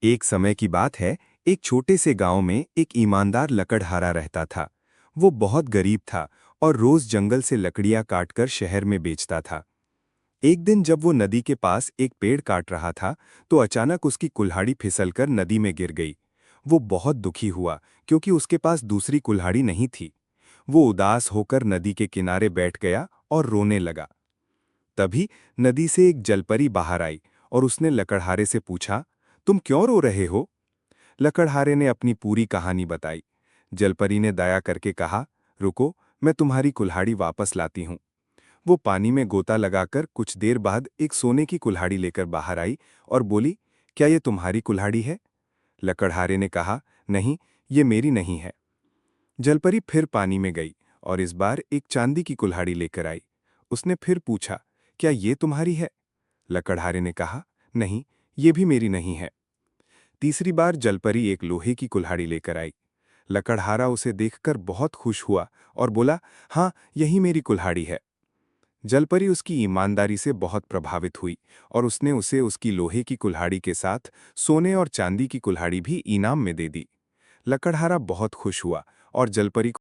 एक समय की बात है। एक छोटे से गांव में एक ईमानदार लकड़हारा रहता था। वो बहुत गरीब था और रोज जंगल से लकड़ियां काटकर शहर में बेचता था। एक दिन जब वो नदी के पास एक पेड़ काट रहा था, तो अचानक उसकी कुल्हाड़ी फिसलकर नदी में गिर गई। वो बहुत दुखी हुआ, क्योंकि उसके पास दूसरी कुल्हाड़ी नहीं थी। वो उदास होकर नदी के किनारे बैठ गया और रोने लगा। तभी नदी से एक जलपरी बाहर आई और उसने लकड़हारे से पूछा, तुम क्यों रो रहे हो? लकड़हारे ने अपनी पूरी कहानी बताई। जलपरी ने दया करके कहा, रुको, मैं तुम्हारी कुल्हाड़ी वापस लाती हूँ। वो पानी में गोता लगाकर कुछ देर बाद एक सोने की कुल्हाड़ी लेकर बाहर आई और बोली, क्या ये तुम्हारी कुल्हाड़ी है? लकड़हारे ने कहा, नहीं, ये मेरी नहीं है। जलपरी फिर पानी में गई और इस बार एक चांदी की कुल्हाड़ी लेकर आई। उसने फिर पूछा, क्या ये तुम्हारी है? लकड़हारे ने कहा, नहीं, ये भी मेरी नहीं है। तीसरी बार जलपरी एक लोहे की कुल्हाड़ी लेकर आई। लकड़हारा उसे देखकर बहुत खुश हुआ और बोला, हाँ, यही मेरी कुल्हाड़ी है। जलपरी उसकी ईमानदारी से बहुत प्रभावित हुई और उसने उसे उसकी लोहे की कुल्हाड़ी के साथ सोने और चांदी की कुल्हाड़ी भी इनाम में दे दी। लकड़हारा बहुत खुश हुआ और जलपरी